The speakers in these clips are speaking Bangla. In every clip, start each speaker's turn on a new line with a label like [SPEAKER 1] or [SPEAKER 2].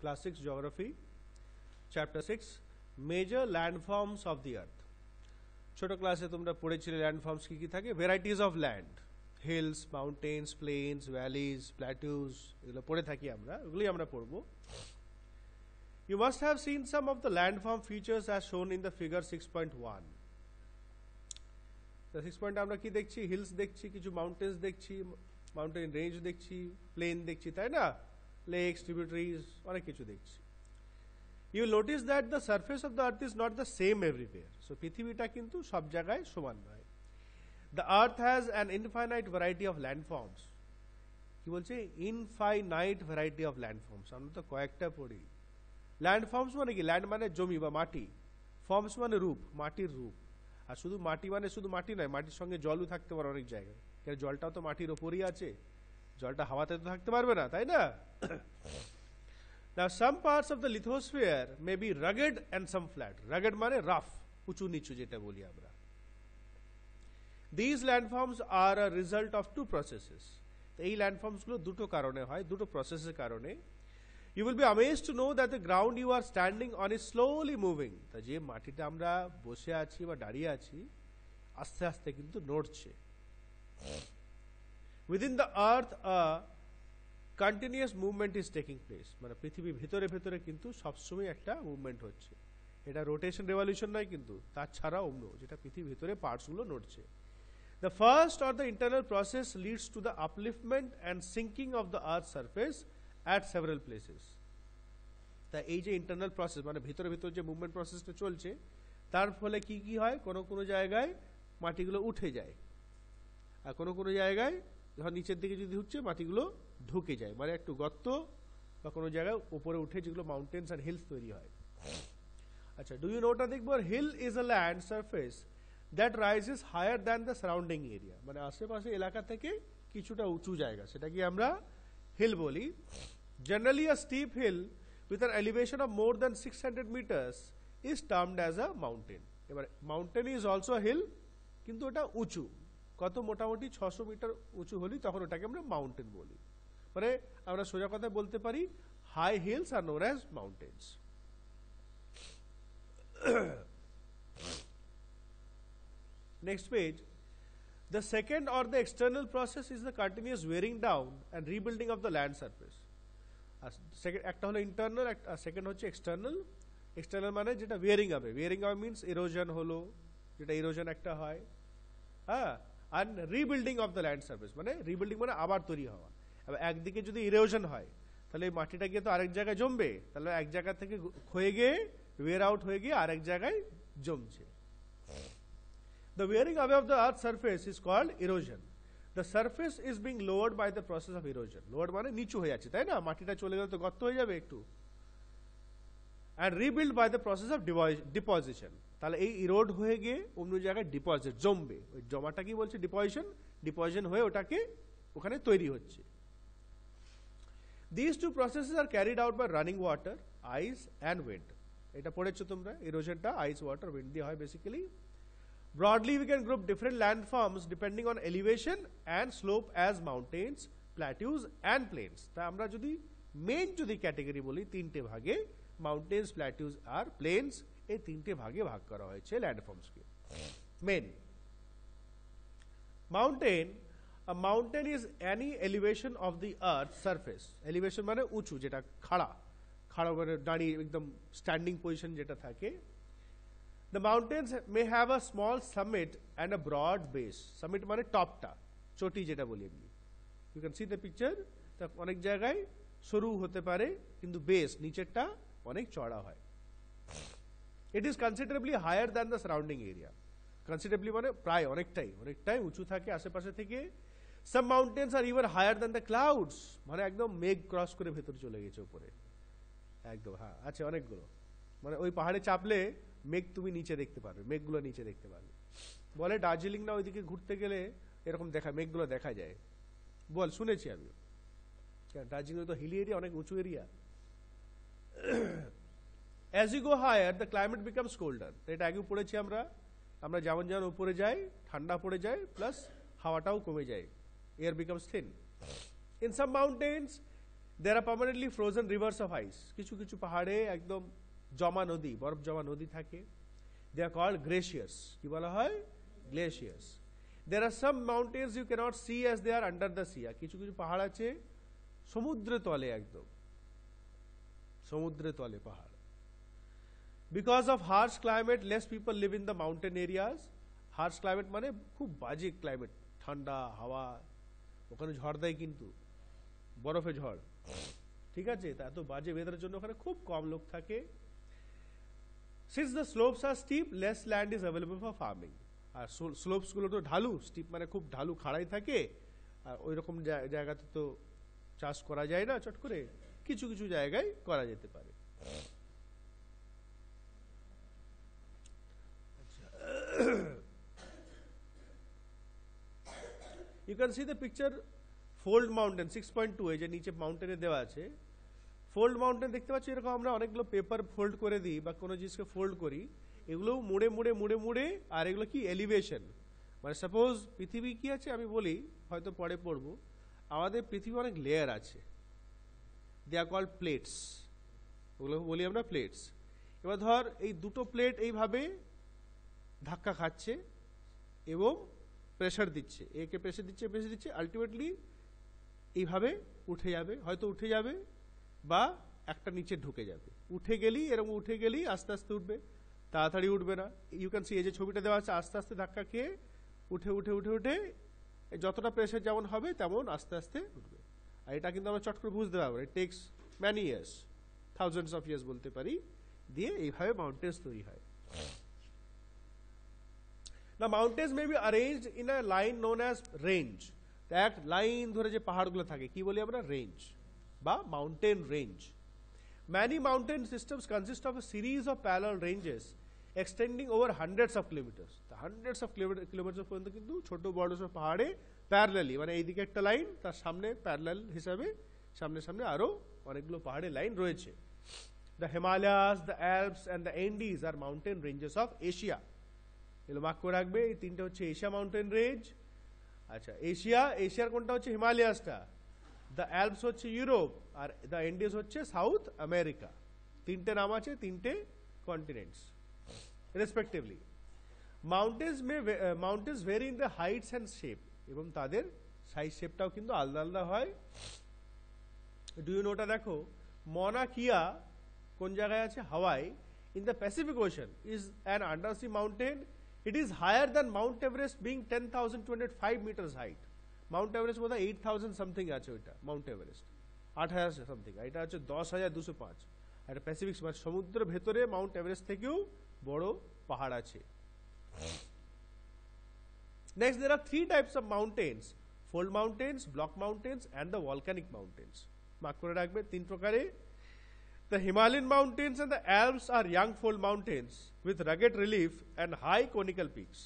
[SPEAKER 1] Class 6 Geography, Chapter 6, Major Landforms of the Earth. ছোট ক্লাসে তোমরা পড়েছিলে ল্যান্ডফর্মস কি কি থাকে, varieties of land, hills, mountains, plains, valleys, plateaus, এগুলো পড়ে থাকি আমরা, এগুলোই আমরা পড়বো। You must have seen some of the landform features as shown in the figure 6.1. The 6 point আমরা কি দেখছি, হিলস দেখছি, কিছু মাউন্টেন্স দেখছি, মাউন্টেন রেঞ্জ দেখছি, প্লেন দেখছি, তাই না, লেকস, ট্রিবিউটারিজ, অনেক কিছু দেখছি। You will notice that the surface of the earth is not the same everywhere. So পৃথিবীটা কিন্তু সব জায়গায় সমান নয়। The earth has an infinite variety of landforms. কি বলছে, ইনফাইনাইট ভ্যারাইটি অফ ল্যান্ডফর্মস। আমরা তো কয়েকটা পড়ি। ল্যান্ডফর্মস মানে কি, ল্যান্ড মানে জমি বা মাটি, ফর্মস মানে রূপ, মাটির রূপ। আর শুধু মাটি মানে শুধু মাটি নয়, মাটির সঙ্গে জলও থাকতে পারে অনেক জায়গায়, কারণ জলটাও তো মাটির ওপরই আছে, জলটা হাওয়াতে তো থাকতে পারবে না, তাই না? Now some parts of the lithosphere may be rugged and some flat. Rugged মানে রাফ, উঁচু নিচু যেটা বলি আমরা। These landforms are a result of two processes. এই ল্যান্ডফর্মস গুলো দুটো কারণে হয়, দুটো প্রসেসের কারণে। You will be amazed to know that the ground you are standing on is slowly moving. তা যে মাটিটা আমরা বসে আছি বা দাঁড়িয়ে আছি, আস্তে আস্তে কিন্তু নড়ছে। Within the earth a continuous movement is taking place. মানে পৃথিবীর ভেতরে ভেতরে কিন্তু সবসময় একটা মুভমেন্ট হচ্ছে। এটা রোটেশন রেভলিউশন নয় কিন্তু, তার ছাড়া অন্য যেটা পৃথিবীর ভেতরে পার্টস গুলো নড়ছে। The first or the internal process leads to the upliftment and sinking of the earth's surface at several places. তা এই যে ইন্টারনাল প্রসেস মানে ভিতরে ভিতরে যে মুভমেন্ট প্রসেসটা চলছে, তার ফলে কি কি হয়, কোন কোন জায়গায় মাটিগুলো উঠে যায়, আর কোন কোন জায়গায় যখন নিচের দিকে যদি হচ্ছে মাটিগুলো ঢুকে যায়, মানে একটু গর্ত বা কোনো জায়গায় উপরে উঠে যেগুলো মাউন্টেন্স আর হিলস তৈরি হয়। আচ্ছা, ডু ইউ নোটা দেখবো, hill is a land surface that rises higher than the surrounding area. মানে আশেপাশে এলাকা থেকে কিছুটা উঁচু জায়গা, সেটা কি আমরা হিল বলি। Generally a steep hill with an elevation of more than 600 metres is termed as a mountain. এবার মাউন্টেন ইজ অলসো হিল, কিন্তু ওটা উঁচু, কত, মোটামুটি 600 মিটার উঁচু হলি তখন ওটাকে আমরা মাউন্টেন বলি। মানে আমরা সোজা কথায় বলতে পারি high hills are known as mountains. Next page. The second or the external process is the continuous wearing down and rebuilding of the land surface. Second একটা হলো ইন্টারনাল, সেকেন্ড হচ্ছে এক্সটার্নাল। এক্সটার্নাল মানে যেটা ওয়ারিং হবে, ওয়ারিং হবে মিন্স ইরোশন হলো, যেটা ইরোশন একটা হয়, হ্যাঁ। আর rebuilding of the land surface মানে রিবিল্ডিং মানে আবার তৈরি হওয়া। এবার একদিকে যদি ইরোশন হয় তাহলে এই মাটিটা গিয়ে তো আরেক জায়গায় জমবে, তাহলে এক জায়গা থেকে ক্ষয়ে গিয়ে ওয়ের আউট হয়ে গিয়ে আরেক জায়গায় জমছে। The wearing away of the earth's surface is called erosion. The surface is being lowered by the process of erosion. Lowered মানে নিচু হয়ে যাচ্ছে, তাই না, মাটিটা চলে গেলে তো গর্ত হয়ে যাবে একটু। And rebuilt by the process of deposition. তাহলে এই ইরোড হয়ে গিয়ে অন্য জায়গায় ডিপোজিট জমবে, ওই জমাটা কি বলছে ডিপোজিশন, ডিপোজিশন হয়ে ওটাকে ওখানে তৈরি হচ্ছে। These two processes are carried out by running water, ice and wind. এটা পড়েছো তোমরা, ইরোশনটা আইস, ওয়াটার, উইন্ড দিয়ে হয় basically. Broadly, we can group different landforms depending on elevation and slope as mountains, plateaus and plains. তা আমরা যদি মেইন যদি ক্যাটাগরি বলি, তিনটে ভাগে, মাউন্টেন্স, প্ল্যাটিউস আর প্লেনস, এই তিনটে ভাগে ভাগ করা হয়েছে ল্যান্ডফর্মসকে। Main mountain, a mountain is any elevation of the earth surface. Elevation মানে উঁচু, যেটা খাড়া, খাড়া করে দাঁড়িয়ে একদম স্ট্যান্ডিং পজিশন যেটা থাকে। The mountains may have a small summit and a broad base. Summit মানে টপটা, চটি যেটা বলি এমনি। You can see the picture. তা অনেক জায়গায় সরু হতে পারে, কিন্তু বেস নিচেরটা অনেক চড়া হয়। It is considerably higher than the surrounding area. Considerably মানে প্রায় অনেকটাই, অনেকটাই উঁচু থাকে আশেপাশে থেকে। Some mountains are even higher than the clouds. মানে একদম মেঘ ক্রস করে ভেতর চলে গেছে উপরে একদম। হ্যাঁ আছে অনেকগুলো, মানে ওই পাহাড়ে চাপলে মেঘ তুমি নিচে দেখতে পারবে, মেঘগুলো নিচে দেখতে পারবে। বলে দার্জিলিং না ওইদিকে ঘুরতে গেলে এরকম দেখা, মেঘগুলো দেখা যায়। বল, শুনেছি আমি, দার্জিলিং তো হিলি এরিয়া, অনেক উঁচু area. As you go higher, the climate becomes colder. এটা আগে পড়েছি আমরা, আমরা যেমন যেমন উপরে যাই ঠান্ডা পড়ে যায়, প্লাস হাওয়াটাও কমে যায়, air becomes thin. In some mountains, There are permanently frozen rivers of ice. কিছু কিছু পাহাড়ে একদম জমা নদী, বরফ জমা নদী থাকে। They are called glaciers. কি বলা হয়? Glaciers. There are some mountains you cannot see as they are under the sea. কিছু কিছু পাহাড় আছে সমুদ্রের তলে, একদম সমুদ্রের তলে পাহাড়। Because of harsh climate, less people live in the mountain areas. Harsh climate মানে খুব বাজে ক্লাইমেট, ঠান্ডা হাওয়া, ওখানে ঝড় দেয় কিন্তু বরফে ঝড়, ঠিক আছে? তা এত বাজে ওয়েদারের জন্য ওখানে খুব কম লোক থাকে। Since the slopes are steep, less land is available for farming. আর স্লোপস গুলো তো ঢালু, স্টিপ মানে খুব ঢালু খাড়াই থাকে, আর ওই রকম জায়গাতে তো চাষ করা যায় না চট করে, কিছু কিছু জায়গায় করা যেতে পারে। You can see the picture Fold Mountain 6.2 এই যে নিচে মাউন্টেনে দেওয়া আছে। ফোল্ড মাউন্টেন দেখতে পাচ্ছি, এরকম আমরা অনেকগুলো পেপার ফোল্ড করে দিই বা কোনো জিনিসকে ফোল্ড করি, এগুলো মুড়ে মুড়ে মুড়ে মুড়ে, আর এগুলো কি এলিভেশন, মানে সাপোজ পৃথিবী কি আছে আমি বলি, হয়তো পরে পড়বো, আমাদের পৃথিবী অনেক লেয়ার আছে, দে আর কল্ড প্লেটস, ওগুলো বলি আমরা প্লেটস। এবার ধর এই দুটো প্লেট এইভাবে ধাক্কা খাচ্ছে এবং প্রেশার দিচ্ছে, একে প্রেশার দিচ্ছে, আলটিমেটলি এইভাবে উঠে যাবে, হয়তো উঠে যাবে বা একটা নিচে ঢুকে যাবে, উঠে গেলি এরকম উঠে গেলি আস্তে আস্তে উঠবে, তাড়াতাড়ি উঠবে না। ইউ ক্যান সি এই যে ছবিটা দেওয়া আছে, আস্তে আস্তে ধাক্কা খেয়ে উঠে উঠে উঠে উঠে যতটা প্রেশার যেমন হবে তেমন আস্তে আস্তে উঠবে। আর এটা কিন্তু আমরা চট করে বুঝতে পারবো, it takes many years, thousands of years বলতে পারি, দিয়ে এইভাবে মাউন্টেন্স তৈরি হয়। Now mountains may be arranged in a line known as range. এক লাইন ধরে যে পাহাড়গুলো থাকে কি বলি আমরা? রেঞ্জ বা mountain range. Many mountain systems consist of a series of parallel ranges extending over hundreds of kilometers. The hundreds of kilometers পর্যন্ত কিন্তু ছোট বড় সব পাহাড়ে প্যারালালি, মানে এইদিকে একটা লাইন, তার সামনে প্যারালাল হিসাবে সামনে সামনে আরো অনেকগুলো পাহাড়ে লাইন রয়েছে। The Himalayas, the Alps and the Andes are mountain ranges of Asia. এগুলো মার্ক করে রাখবে, এই তিনটা হচ্ছে এশিয়া মাউন্টেন রেঞ্জ। আচ্ছা, এশিয়ার কোনটা হচ্ছে? হিমালয়াসটা। দ্য অ্যালপস হচ্ছে ইউরোপ, আর দ্য এন্ডিজ হচ্ছে সাউথ আমেরিকা। তিনটে নাম আছে, তিনটে continents respectively. Mountains very in the Heights and shape, এবং তাদের সাইজ শেপটাও কিন্তু আলাদা আলাদা হয়। ডু ইউ নোটা দেখো, মনা কিয়া কোন জায়গায় আছে? Hawaii. In the Pacific Ocean is an undersea mountain. It is higher than Mount Everest, being 10,205 meters height. Mount Everest বোধ হয় 8,000 সামথিং আছে, ওইটা মাউন্ট এভারেস্ট 8,000 সামথিং, এটা হচ্ছে 10,205। আর প্যাসিফিক মানে সমুদ্রের ভেতরে মাউন্ট এভারেস্ট থেকেও বড় পাহাড় আছে। Next, there are three types of mountains: fold mountains, block mountains and the volcanic mountains. Mark করে রাখবে, তিন প্রকারে। The Himalayan mountains and the Alps are young fold mountains with rugged relief and high conical peaks.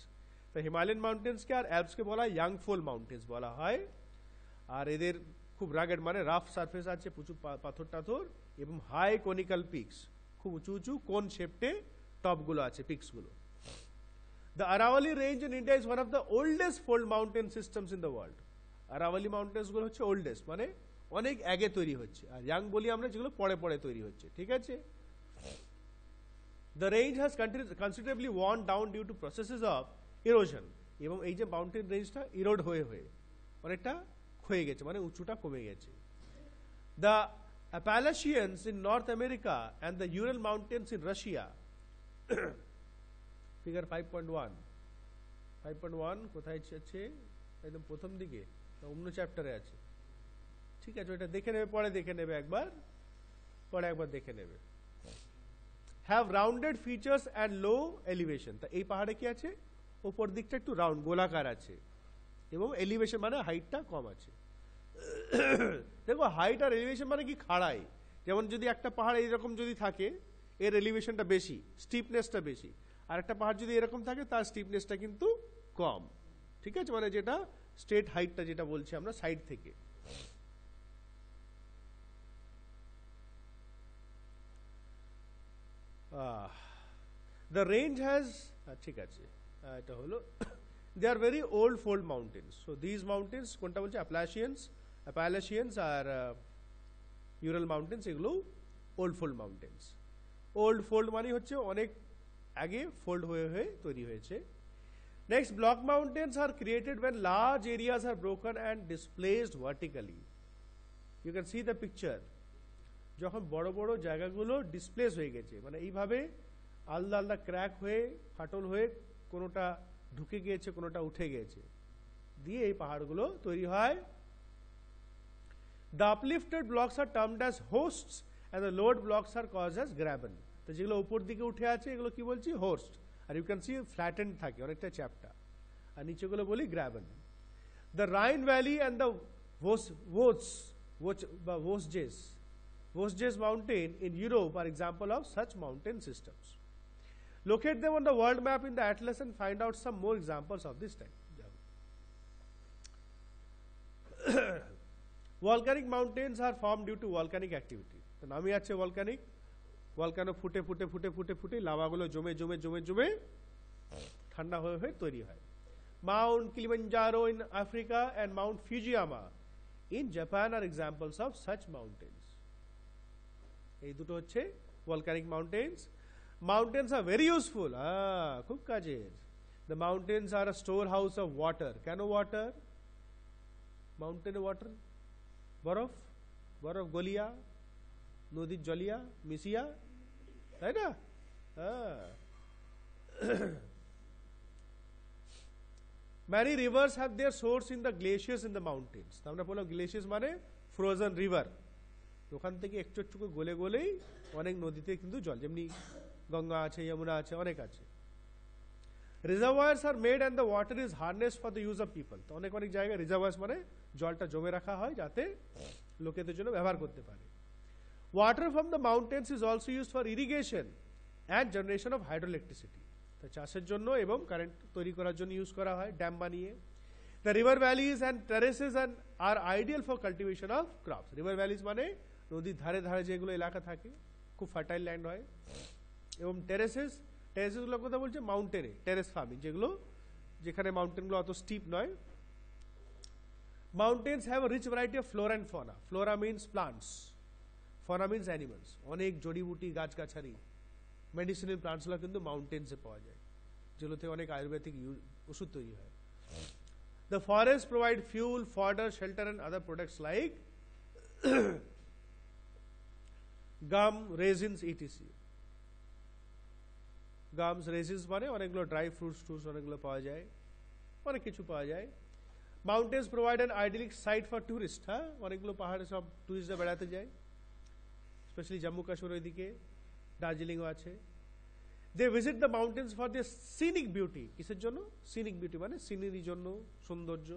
[SPEAKER 1] The Himalayan mountains K R Alps কে বলা হয় young fold mountains বলা হয়, আর এদের খুব রাগেড মানে রাফ সারফেস আছে, প্রচুর পাথর টাথর, এবং হাই কনিক্যাল পিকস, খুব উঁচু উঁচু কোন শেপটে টপগুলো আছে, পিকসগুলো। The Aravalli range in India is one of the oldest fold mountain systems in the world. Aravalli mountains গুলো হচ্ছে oldest, মানে অনেক আগে তৈরি হচ্ছে, আর ইয়াং বলি আমরা যেগুলো পরে পরে তৈরি হচ্ছে, ঠিক আছে? The range has considerably worn down due to processes of erosion, এবং এই যে মাউন্টেন রেঞ্জটা ইরোড হয়ে হয়ে অনেকটা ক্ষয়ে গেছে, মানে উঁচুটা কমে গেছে। The Appalachians in North America and the Ural Mountains in Russia. Figure 5.1 কোথায় আছে? একদম প্রথম দিকে, অন্য চ্যাপ্টারে আছে, ঠিক আছে? ওটা দেখে নেবে, পরে দেখে নেবে, পরে একবার দেখে নেবে। Have rounded features and low elevation. তা এই পাহাড়ে কি আছে? উপর দিকটা একটু রাউন্ড, গোলাকার আছে, এবং এলিভেশন মানে হাইটটা কম আছে। দেখো, হাইট আর এলিভেশন মানে কি? খাড়াই। যেমন যদি একটা পাহাড় এইরকম যদি থাকে, এর এলিভেশনটা বেশি, স্টিপনেসটা বেশি, আর একটা পাহাড় যদি এরকম থাকে, তার স্টিপনেসটা কিন্তু কম, ঠিক আছে? মানে যেটা স্ট্রেট হাইটটা যেটা বলছি আমরা সাইড থেকে। The range has, ঠিক আছে, এটা হলো, they are very old fold mountains. So these mountains কোনটা বলছে? Appalachians are ইউরাল মাউন্টেন্স এগুলো old fold mountains. Old fold মানে হচ্ছে অনেক আগে ফোল্ড হয়ে হয়ে তৈরি হয়েছে। Next, block mountains R created when large areas are broken and displaced vertically. You can see the picture. যখন বড় বড় জায়গাগুলো ডিসপ্লেস হয়ে গেছে, মানে এইভাবে আলাদা আলাদা ক্র্যাক হয়ে ফাটল হয়ে কোনোটা ঢুকে গিয়েছে কোনোটা উঠে গিয়েছে, দিয়ে এই পাহাড়গুলো তৈরি হয়। The uplifted blocks are termed as hosts and the lowered blocks are caused as graben. তো যেগুলো উপর দিকে উঠে আছে এগুলো কি বলছি, হোস্ট, আর ইউ ক্যান সি ফ্ল্যাটেন্ড থাকে অনেকটা চ্যাপ্টা, আর নিচেগুলো বলি graben. The Rhine valley and the Vosges mountain in Europe are example of such mountain systems. Locate them on the world map in the atlas and find out some more examples of this type. Volcanic mountains are formed due to volcanic activity. তো নামই আছে volcanic, volcano ফুটে ফুটে ফুটে ফুটে ফুটে লাভাগুলো জমে জমে জমে জমে ঠান্ডা হয়ে হয়ে তৈরি হয়। Mount Kilimanjaro in Africa and Mount Fujiyama in Japan are examples of such mountains. এই দুটো হচ্ছে volcanic mountains. Mountains are very useful, খুব কাজের। The mountains are a storehouse of water. কেন water? মাউন্টেনে ওয়াটার, বরফ, বরফ গলিয়া, নদীর জলিয়া মিশিয়া, তাই না? Many rivers have their source in the glaciers in the mountains. আমরা বললাম গ্লেশিয়াস মানে ফ্রোজেন রিভার, ওখান থেকে একটু একটু গলে গলেই অনেক নদীতে কিন্তু জল, যেমনি গঙ্গা আছে, যমুনা আছে, অনেক আছে। Reservoirs are made and the water is harnessed for the use of people. তো অনেক অনেক জায়গায় রিজার্ভায়ার্স মানে জলটা জমে রাখা হয় যাতে লোকেদের জন্য ব্যবহার করতে পারে। Water from the mountains is also used for irrigation and generation of hydroelectricity. তো চাষের জন্য এবং কারেন্ট তৈরি করার জন্য ইউজ করা হয় ড্যাম বানিয়ে। The river valleys and terraces are ideal for cultivation of crops. River valleys মানে নদীর ধারে ধারে যেগুলো এলাকা থাকে খুব ফার্টাইল ল্যান্ড হয়, এবং টেরেসেসগুলোর কথা বলছে মাউন্টেনে টেরেস ফার্মিং, যেগুলো যেখানে মাউন্টেনগুলো অত স্টিপ নয়। Mountains have a rich variety of flora and fauna. Flora means plants, fauna means animals. অনেক জড়িবুটি গাছগাছালি মেডিসিনাল প্লান্টসগুলো কিন্তু মাউন্টেন্সে পাওয়া যায়, যেগুলোতে অনেক আয়ুর্বেদিক ওষুধ তৈরি হয়। The forests provide fuel, fodder, shelter and other products like gum, resins, etc. Gums, resins মানে অনেকগুলো ড্রাই ফ্রুটস অনেকগুলো পাওয়া যায়, অনেক কিছু পাওয়া যায়। Mountains provide an idyllic site for tourists. অনেকগুলো পাহাড়ে সব টুরিস্টরা বেড়াতে যায়, স্পেশালি জম্মু কাশ্মীর ওইদিকে, দার্জিলিংও আছে। They visit the mountains for their scenic beauty. কিসের জন্য? Scenic beauty মানে সিনারির জন্য, সৌন্দর্য।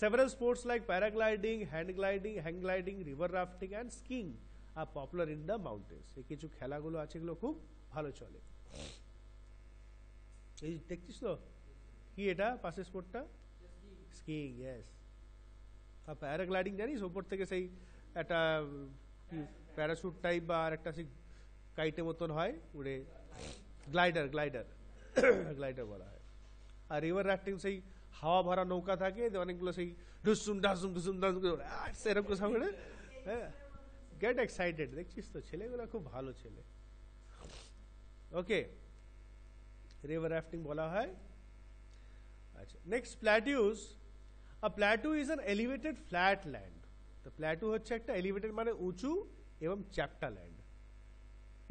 [SPEAKER 1] Several sports like paragliding, hand gliding, hang gliding, river rafting and skiing are popular in the mountains. এই কিছু খেলাগুলো আছে, এগুলো খুব ভালো চলে। এই দেখছিস তো কি এটা পাশের স্পোর্টটা? Skiing, yes. আর প্যারাগ্লাইডিং জানিস, ওপর থেকে সেই একটা প্যারাশুট টাইপ বা আর একটা সেই কাইটের মতন হয় উড়ে, গ্লাইডার গ্লাইডার বলা হয়। আর রিভার রাফটিং সেই হাওয়া ভরা নৌকা থাকে, অনেকগুলো সেই ঢুসুম ঢাসুম ঢুসুম সেরকম সামনে, হ্যাঁ, গেট এক্সাইটেড। দেখছিস তো ছেলেগুলো খুব ভালো ছেলে। ওকে, রিভার রাফটিং বলা হয়। আচ্ছা, next প্ল্যাটিউস। A plateau is an elevated flat land. The plateau হচ্ছে একটা elevated মানে উঁচু এবং চ্যাপ্টা land.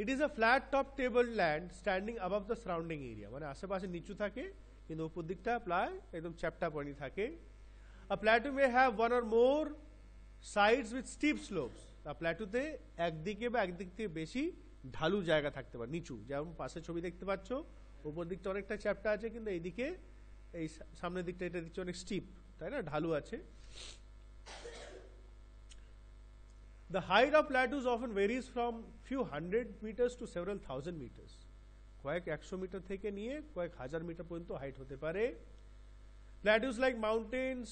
[SPEAKER 1] It is a flat top table land standing above the surrounding area. মানে আশেপাশে নিচু থাকে কিন্তু উপর দিকটা প্রায় একদম চ্যাপ্টা পানি থাকে। A plateau may have one or more sides with steep slopes. প্ল্যাটুতে একদিকে বা একদিক থেকে বেশি ঢালু জায়গা থাকতে পারে, নিচু, যেমন পাশে ছবি দেখতে পাচ্ছ, উপর দিকটা অনেকটা চ্যাপ্টা আছে কিন্তু এইদিকে এই সামনের দিকটা এটা দিচ্ছে অনেক স্টিপ, তাই না, ঢালু আছে। The height of plateaus often varies from few hundred meters to several thousand meters. কয়েক 100 মিটার থেকে নিয়ে কয়েক হাজার মিটার পর্যন্ত হাইট হতে পারে। Plateaus like mountains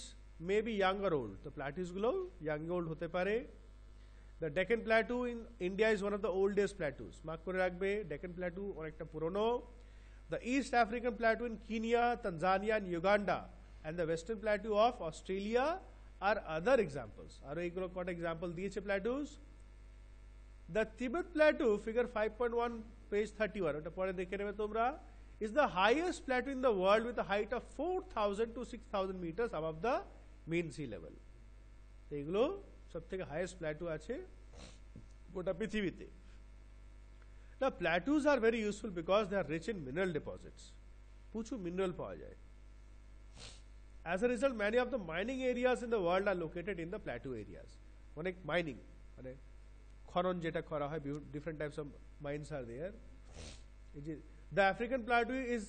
[SPEAKER 1] may be young or old. তো plateaus গুলো young old হতে পারে। The Deccan Plateau in India is one of the oldest plateaus. Mark করে রাখবে, Deccan Plateau অনেকটা পুরনো। The East African Plateau in Kenya, Tanzania and Uganda and the Western Plateau of Australia are other examples. আর এইগুলো কটা এক্সাম্পল দিয়েছে plateaus, The Tibet Plateau, figure 5.1, page 31, ওটা পরে দেখে নেবে তোমরা, is the highest plateau in the world with a height of 4,000 to 6,000 meters above the mean sea level. এগুলো সব থেকে হাইয়েস্ট প্ল্যাটু আছে গোটা পৃথিবীতে। Now plateaus are very useful because they are rich in mineral deposits. প্রচুর মিনারেল পাওয়া যায়। As a result, many of the mining areas in the world are located in the plateau areas. অনেক মাইনিং মানে খনন যেটা করা হয়, different types of mines are there. The African plateau is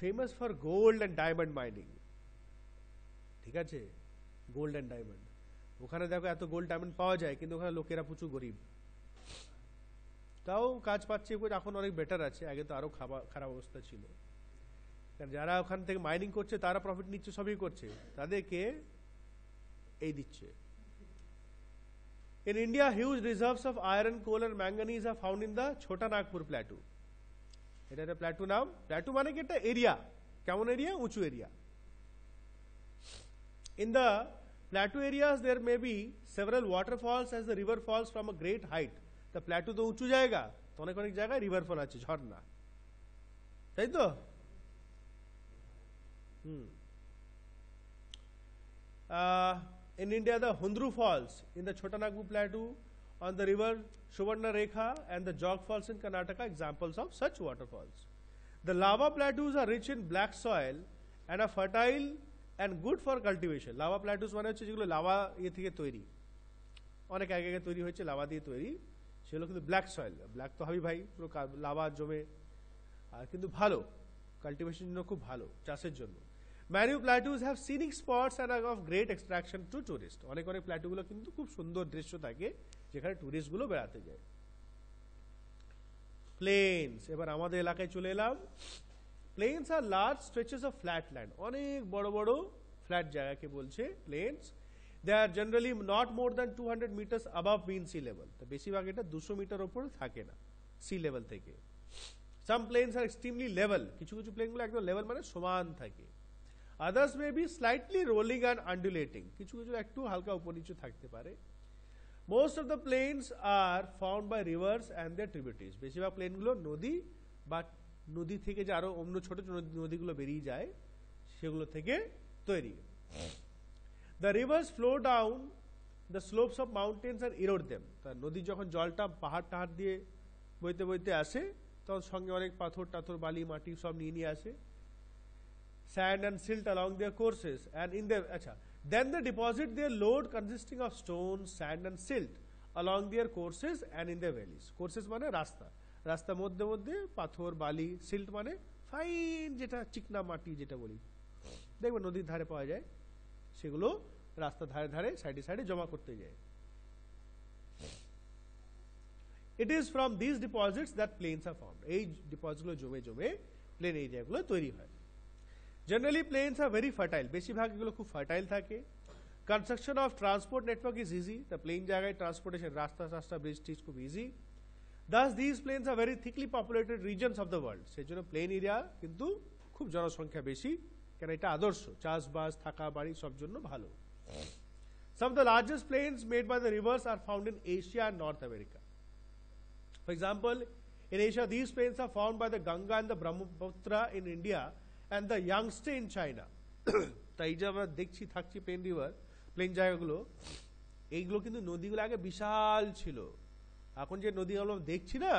[SPEAKER 1] famous for gold and diamond mining. ঠিক আছে, গোল্ড অ্যান্ড ডায়মন্ড, ওখানে দেখো এত গোল্ড ডায়মন্ড পাওয়া যায়, কিন্তু ওখানে লোকেরা প্রচুর গরিব, তাও কাজ পাচ্ছে, এখন অনেক বেটার আছে, আগে তো আরো খারাপ অবস্থা ছিল। কারণ যারা ওখান থেকে মাইনিং করছে তারা প্রফিট নিচ্ছে, সবই করছে, তাদেরকে এই দিচ্ছে। In India, huge reserves of iron, coal and manganese are found in the Chota Nagpur plateau. এটা একটা প্ল্যাটু নাম। প্ল্যাটু মানে কি? একটা এরিয়া। কেমন এরিয়া? উঁচু area. In the plateau areas, there may be several waterfalls as the river falls from a great height. The plateau তো উঁচু জায়গা, তো অনেক অনেক জায়গায় রিভার ফল আছে, ঝর্ণা, তাই তো? In India, the Hundru Falls in the Chota Nagpur plateau on the river Suvarna Rekha and the Jog Falls in Karnataka, examples of such waterfalls. The lava plateaus are rich in black soil and are fertile and good for cultivation. Lava plateaus মানে হচ্ছে যেগুলো লাভা ইয়ে থেকে তৈরি, অনেক আগে আগে তৈরি হয়েছে, লাভা দিয়ে তৈরি, সেগুলো কিন্তু ব্ল্যাক সয়েল, ব্ল্যাক তো হবেই ভাই, পুরো লাভা জমে, আর কিন্তু ভালো কাল্টিভেশনের জন্য, খুব ভালো চাষের জন্য। Many plateaus have scenic spots and are of great attraction to tourists. অনেক অনেক প্ল্যাটুগুলো কিন্তু খুব সুন্দর দৃশ্য থাকে, যেখানে টুরিস্ট গুলো বেড়াতে যায়। প্লেনস, এবার আমাদের এলাকায় চলে এলাম। প্লেনস আর large stretches of flat land, অনেক বড় বড় ফ্ল্যাট জায়গাকে বলছে plains. They are generally not more than 200 metres above mean sea level, তো বেশিরভাগ এটা 200 মিটার উপর থাকে না সি লেভেল থেকে। সাম প্লেনস আর এক্সট্রিমলি লেভেল, কিছু কিছু প্লেনগুলো একদম লেভেল মানে সমান থাকে। Others may be slightly rolling and undulating, কিছু কিছু একটু হালকা উপর নিচু থাকতে পারে। Most of the plains are formed by rivers and their tributaries. বেশিরভাগ প্লেনগুলো নদী বা নদী থেকে যে আরো অন্য ছোট ছোট নদীগুলো বেরিয়ে যায় সেগুলো থেকে তৈরি। The rivers flow down the slopes of mountains and erode them. তা নদী যখন জলটা পাহাড় টাহাড় দিয়ে বইতে বইতে আসে, তখন সঙ্গে অনেক পাথর টাথর বালি মাটি সব নিয়ে নিয়ে আসে। Sand and silt along their courses, and in their then they deposit their load consisting of stones, sand and silt along their courses and in their valleys. Courses মানে রাস্তা, রাস্তার মধ্যে মধ্যে পাথর বালি, সিল্ট মানে ফাইন যেটা চিকনা মাটি যেটা বলি, দেখবেন নদীর ধারে পাওয়া যায়, সেগুলো রাস্তার ধারে ধারে সাইডে সাইডে জমা করতে যায়। It is from these deposits that plains are formed. এই ডিপোজিটগুলো জমে জমে প্লেন এরিয়াগুলো তৈরি হয়। Generally, plains are very fertile. বেশিরভাগ এগুলো খুব ফার্টাইল থাকে। Construction of transport network is easy. The plain জায়গায় ট্রান্সপোর্টেশন, রাস্তা রাস্তা ব্রিজ টিজ খুব easy. Thus, these plains are very thickly populated regions of the world. সেজন্য প্লেন এরিয়া কিন্তু খুব জনসংখ্যা বেশি, কেন এটা আদর্শ চাষবাস থাকা বাড়ি সব জন্য ভালো। Some of the largest plains made by the rivers are found in Asia and North America. For example, in Asia, these plains are found by the Ganga and the Brahmaputra in India and the Yangtze in China. তাই যে আমরা দেখছি থাকছি প্লেন রিভার, প্লেন জায়গাগুলো, এইগুলো কিন্তু নদীগুলো আগে বিশাল ছিল। এখন যে নদীগুলো দেখছি না,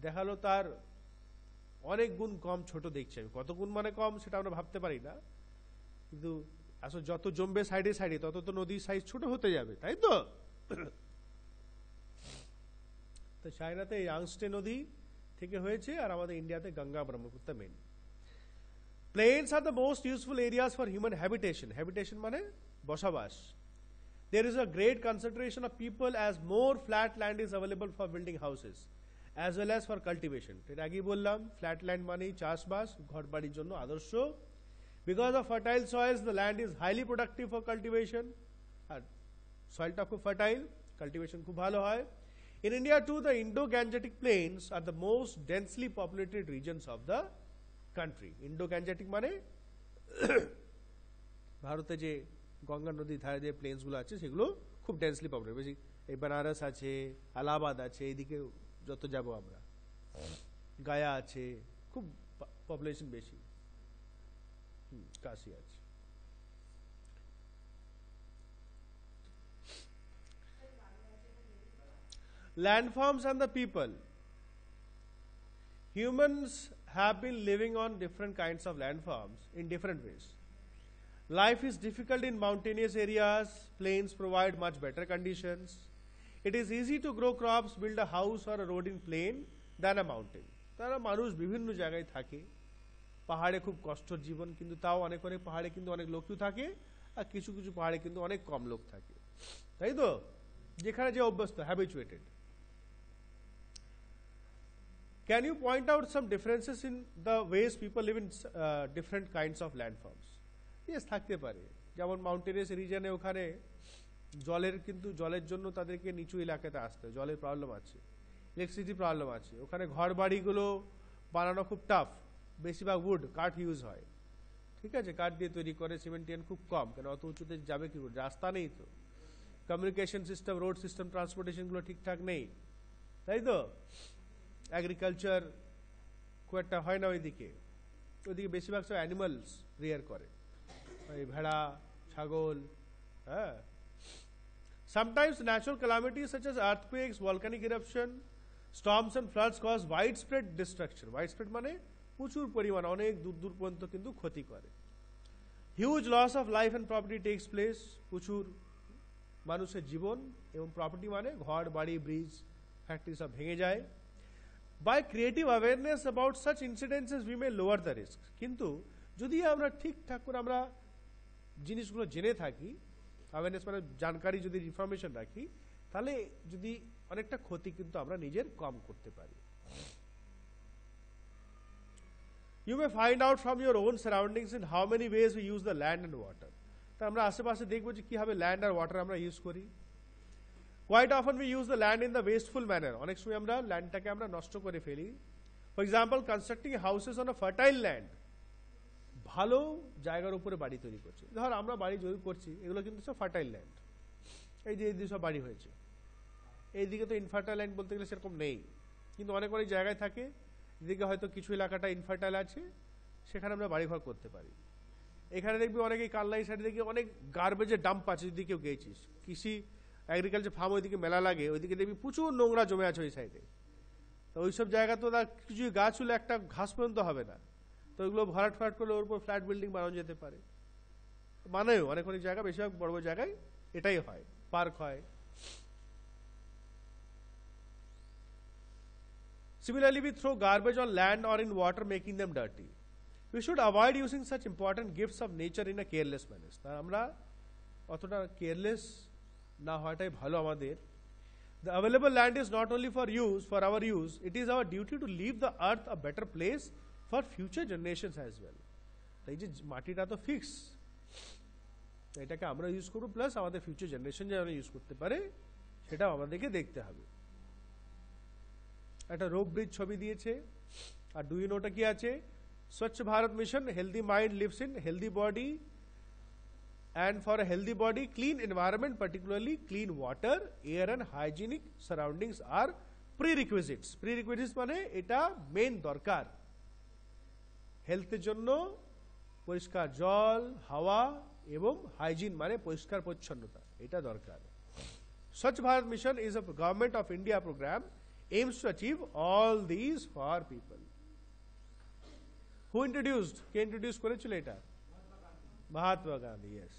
[SPEAKER 1] দেখালো তার অনেক গুণ কম ছোট দেখছি আমি। কত গুণ মানে কম সেটা আমরা ভাবতে পারি না, কিন্তু আসলে যত জমবে সাইডে সাইডে তত তো নদীর সাইজ ছোট হতে যাবে, তাই তো? তো চায়নাতে ইয়াংস্টে নদী থেকে হয়েছে, আর আমাদের ইন্ডিয়াতে Ganga Brahmaputra main. Plains are the most useful areas for human habitation. Habitation মানে বসবাস। There is a great concentration of people as more flat land is available for building houses as well as for cultivation. এর আগেই বললাম ফ্ল্যাট ল্যান্ড মানেই চাষবাস, ঘর বাড়ির জন্য আদর্শ। Because of fertile soils, the land is highly productive for cultivation. আর সয়েলটা খুব ফার্টাইল, কাল্টিভেশন খুব ভালো হয়। In India too, the Indo-Gangetic plains are the most densely populated regions of the country. Indo-Gangetic মানে ভারতে যে গঙ্গা নদীর ধারে যে প্লেন্স গুলো আছে সেগুলো খুব ডেন্সলি পপুলেটেড, বেশি এই বেনারস আছে, আলাহাবাদ আছে, এইদিকে যত যাব আমরা, গায়া আছে, খুব পপুলেশন বেশি, কাশি আছে। Landforms and the people. Humans have been living on different kinds of landforms in different ways. Life is difficult in mountainous areas. Plains provide much better conditions. It is easy to grow crops, build a house or a road in plain than a mountain. তারা মানুষ বিভিন্ন জায়গায় থাকে, পাহাড়ে খুব কষ্টের জীবন, কিন্তু তাও অনেক অনেক পাহাড়ে কিন্তু অনেক লোকও থাকে, আর কিছু কিছু পাহাড়ে কিন্তু অনেক কম লোক থাকে, তাই তো, যেখানে যে অভ্যস্ত, habituated. Can you point out some differences in the ways people live in different kinds of landforms? Yes, থাকতে পারে। যেমন মাউন্টেনিয়াস রিজনে ওখানে জলের জন্য তাদেরকে নিচু এলাকাতে আসতে হয়, জলের প্রবলেম আছে, ইলেকট্রিসিটি প্রবলেম আছে, ওখানে ঘর বাড়িগুলো বানানো খুব টাফ, বেশিরভাগ উড, কাঠ ইউজ হয়, ঠিক আছে, কাঠ দিয়ে তৈরি করে, সিমেন্টিয়ান খুব কম, কেন অত উঁচুতে যাবে কি করে, রাস্তা নেই তো, কমিউনিকেশন সিস্টেম, রোড সিস্টেম, ট্রান্সপোর্টেশনগুলো ঠিকঠাক নেই, তাই তো, এগ্রিকালচার খুব একটা হয় না ওইদিকে, ওইদিকে বেশিরভাগ সব অ্যানিমালস রিয়ার করে, ওই ভেড়া, ছাগল, হ্যাঁ। Sometimes natural calamities such as earthquakes, volcanic eruption, storms and floods cause widespread destruction. Widespread মানে প্রচুর পরিমাণ, অনেক দূর দূর পর্যন্ত কিন্তু ক্ষতি করে। Huge loss of life and property takes place. প্রচুর মানুষের জীবন এবং প্রপার্টি মানে ঘর বাড়ি, ব্রিজ, ফ্যাক্টরি সব ভেঙে যায়। By creative awareness about such incidences we may lower the risk. কিন্তু যদি আমরা ঠিকঠাক করে আমরা জিনিসগুলো জেনে থাকি, অ্যাওয়ারনেস মানে জানকারি, যদি ইনফরমেশন রাখি, তাহলে যদি অনেকটা ক্ষতি কিন্তু আমরা নিজের কম করতে পারি। You may find out from your own surroundings in how many ways we use the land and water. তা আমরা আশেপাশে দেখবো যে কিভাবে ল্যান্ড আর ওয়াটার আমরা ইউজ করি। Quite often we use the land in the wasteful manner. অনেক সময় আমরা ল্যান্ডটাকে আমরা নষ্ট করে ফেলি। For example, constructing houses on a fertile land. ভালো জায়গার উপরে বাড়ি তৈরি করছে, ধর আমরা বাড়ি তৈরি করছি, এগুলো কিন্তু সব ফার্টাইল ল্যান্ড, এই যে এইদিকে সব বাড়ি হয়েছে, এইদিকে তো ইনফার্টাইল ল্যান্ড বলতে গেলে সেরকম নেই, কিন্তু অনেক অনেক জায়গায় থাকে, এদিকে হয়তো কিছু এলাকাটা ইনফার্টাইল আছে, সেখানে আমরা বাড়িঘর করতে পারি। এখানে দেখবি অনেকেই কানলাই সাইডে দেখি অনেক গার্বেজের ডাম্প আছে, যদি কেউ গেছিস, কৃষি এগ্রিকালচার ফার্ম ওইদিকে মেলা লাগে, ওইদিকে দেখবি প্রচুর নোংরা জমে আছে ওই সাইডে, তো ওইসব জায়গা তো কিছু গাছ হলে একটা ঘাস পর্যন্ত হবে না, তো ওইগুলো ভরাট ফরাট করলে ওর উপর ফ্ল্যাট বিল্ডিং বানানো যেতে পারে, মানেও অনেক অনেক জায়গা, বেশিরভাগ বড় বড় জায়গায় এটাই হয়, পার্ক হয়। Similarly, we throw garbage on land or in water, making them dirty. We should avoid using such important gifts of nature in a careless manner. তা আমরা অতটা কেয়ারলেস না হওয়াটাই ভালো আমাদের। The available land is not only for our use, it is our duty to leave the earth a better place for future generations as well. তাই যে মাটিটা তো ফিক্স, এটাকে আমরা ইউজ করব, প্লাস আমাদের ফিউচার জেনারেশন যেন ইউজ করতে পারে, সেটাও আমাদেরকে দেখতে হবে। একটা রোপ ব্রিজ ছবি দিয়েছে, আর ডু ইউ নোটা কি আছে, স্বচ্ছ Bharat mission, healthy mind lives in healthy body, and for a healthy body, clean environment, particularly clean water, air and hygienic surroundings are prerequisites. Prerequisites মানে এটা মেইন দরকার, হেলথের জন্য পরিষ্কার জল, হাওয়া এবং হাইজিন মানে পরিষ্কার পরিচ্ছন্নতা, এটা দরকার। Swachh Bharat Mission is a government of India program aims to achieve all these for people. Who introduced? K introduce করেছিল এটা? Mahatma Gandhi, yes.